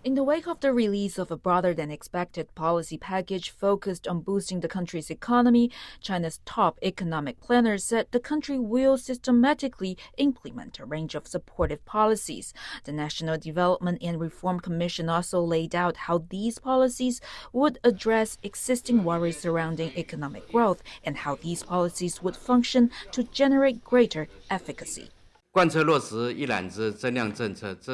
In the wake of the release of a broader-than-expected policy package focused on boosting the country's economy, China's top economic planner said the country will systematically implement a range of supportive policies. The National Development and Reform Commission also laid out how these policies would address existing worries surrounding economic growth and how these policies would function to generate greater efficacy. In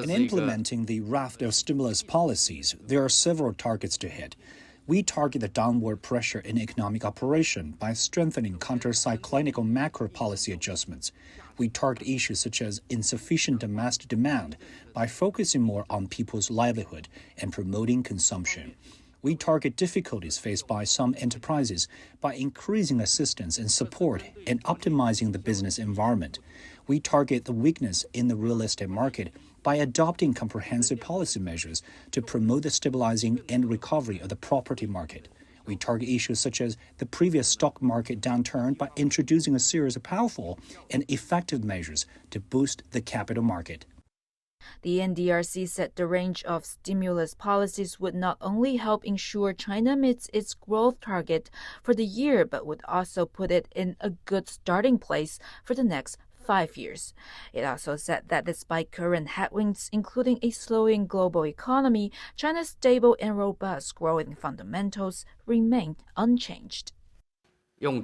implementing the raft of stimulus policies, there are several targets to hit. We target the downward pressure in economic operation by strengthening counter-cyclonic macro policy adjustments. We target issues such as insufficient domestic demand by focusing more on people's livelihood and promoting consumption. We target difficulties faced by some enterprises by increasing assistance and support and optimizing the business environment. We target the weakness in the real estate market by adopting comprehensive policy measures to promote the stabilizing and recovery of the property market. We target issues such as the previous stock market downturn by introducing a series of powerful and effective measures to boost the capital market. The NDRC said the range of stimulus policies would not only help ensure China meets its growth target for the year, but would also put it in a good starting place for the next 5 years. It also said that despite current headwinds, including a slowing global economy, China's stable and robust growing fundamentals remain unchanged. There are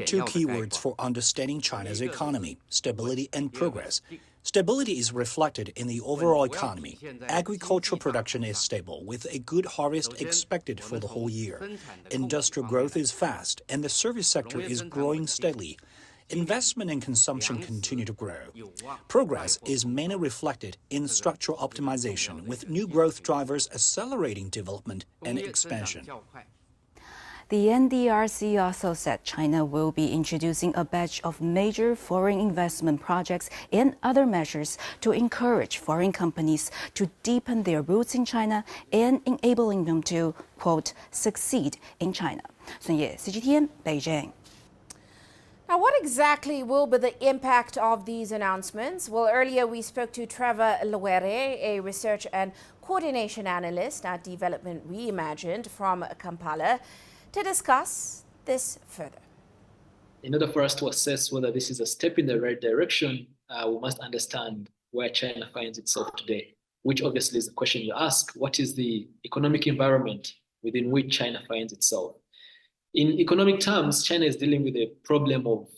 two keywords for understanding China's economy: stability and progress. Stability is reflected in the overall economy. Agricultural production is stable, with a good harvest expected for the whole year. Industrial growth is fast, and the service sector is growing steadily. Investment and consumption continue to grow. Progress is mainly reflected in structural optimization, with new growth drivers accelerating development and expansion. The NDRC also said China will be introducing a batch of major foreign investment projects and other measures to encourage foreign companies to deepen their roots in China and enabling them to, quote, succeed in China. Sun Ye, CGTN, Beijing. Now, what exactly will be the impact of these announcements? Well, earlier we spoke to Trevor Loere, a research and coordination analyst at Development Reimagined from Kampala, to discuss this further. In order for us to assess whether this is a step in the right direction, we must understand where China finds itself today, which obviously is the question you ask. What is the economic environment within which China finds itself? In economic terms, China is dealing with a problem of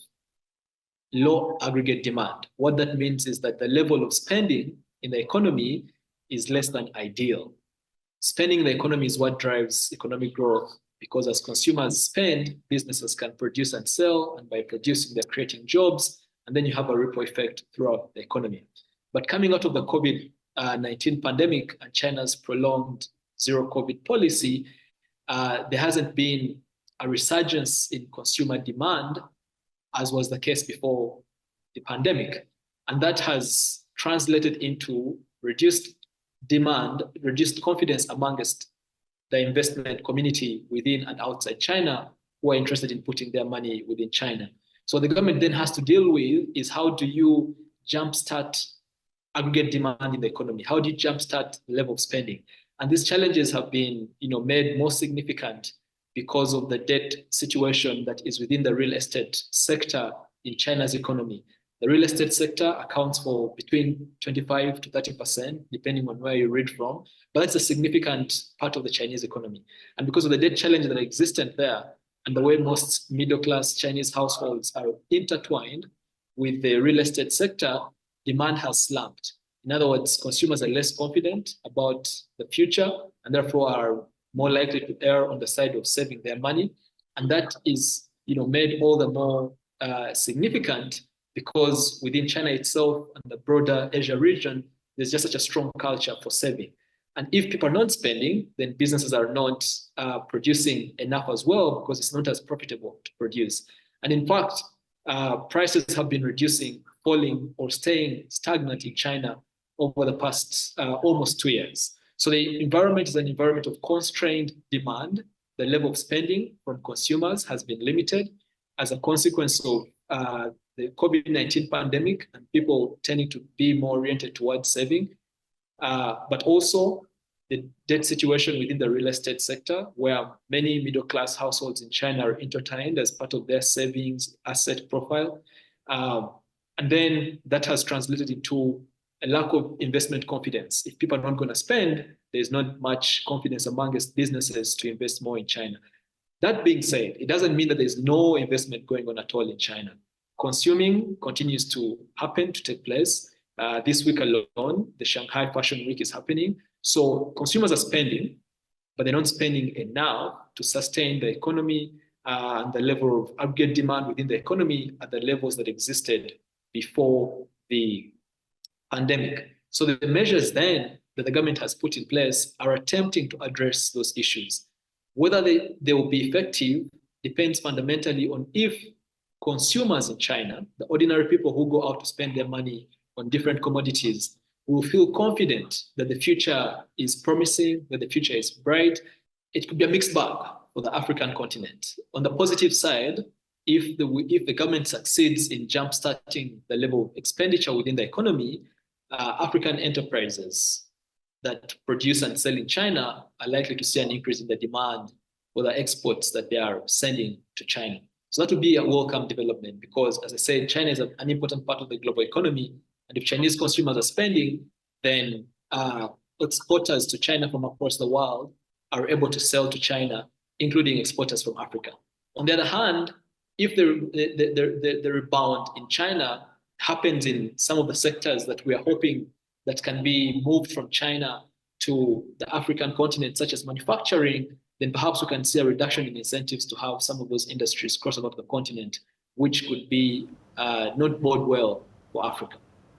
low aggregate demand. What that means is that the level of spending in the economy is less than ideal. Spending in the economy is what drives economic growth, because as consumers spend, businesses can produce and sell, and by producing, they're creating jobs, and then you have a ripple effect throughout the economy. But coming out of the COVID-19 pandemic and China's prolonged zero COVID policy, there hasn't been a resurgence in consumer demand, as was the case before the pandemic. And that has translated into reduced demand, reduced confidence amongst the investment community within and outside China who are interested in putting their money within China. So the government then has to deal with is, how do you jumpstart aggregate demand in the economy? How do you jumpstart the level of spending? And these challenges have been, made more significant because of the debt situation that is within the real estate sector in China's economy. The real estate sector accounts for between 25 to 30%, depending on where you read from, but that's a significant part of the Chinese economy. And because of the debt challenge that existed there, and the way most middle-class Chinese households are intertwined with the real estate sector, demand has slumped. In other words, consumers are less confident about the future and therefore are more likely to err on the side of saving their money. And that is, made all the more significant because within China itself and the broader Asia region, there's just such a strong culture for saving. And if people are not spending, then businesses are not producing enough as well, because it's not as profitable to produce. And in fact, prices have been reducing, falling, or staying stagnant in China over the past almost 2 years. So the environment is an environment of constrained demand. The level of spending from consumers has been limited as a consequence of the COVID-19 pandemic and people tending to be more oriented towards saving. but also the debt situation within the real estate sector, where many middle-class households in China are entertained as part of their savings asset profile. And then that has translated into a lack of investment confidence. If people are not going to spend, there's not much confidence amongst businesses to invest more in China. That being said, it doesn't mean that there's no investment going on at all in China. Consuming continues to happen, to take place. This week alone, the Shanghai Fashion Week is happening. So consumers are spending, but they're not spending enough to sustain the economy and the level of aggregate demand within the economy at the levels that existed before the pandemic. So the measures then that the government has put in place are attempting to address those issues. Whether they will be effective depends fundamentally on if consumers in China, the ordinary people who go out to spend their money on different commodities, will feel confident that the future is promising, that the future is bright. It could be a mixed bag for the African continent. On the positive side, if the government succeeds in jumpstarting the level of expenditure within the economy, African enterprises that produce and sell in China are likely to see an increase in the demand for the exports that they are sending to China. So that would be a welcome development because, as I said, China is an important part of the global economy. And if Chinese consumers are spending, then exporters to China from across the world are able to sell to China, including exporters from Africa. On the other hand, if the rebound in China happens in some of the sectors that we are hoping that can be moved from China to the African continent, such as manufacturing, then perhaps we can see a reduction in incentives to have some of those industries cross over to the continent, which could be not bode well for Africa.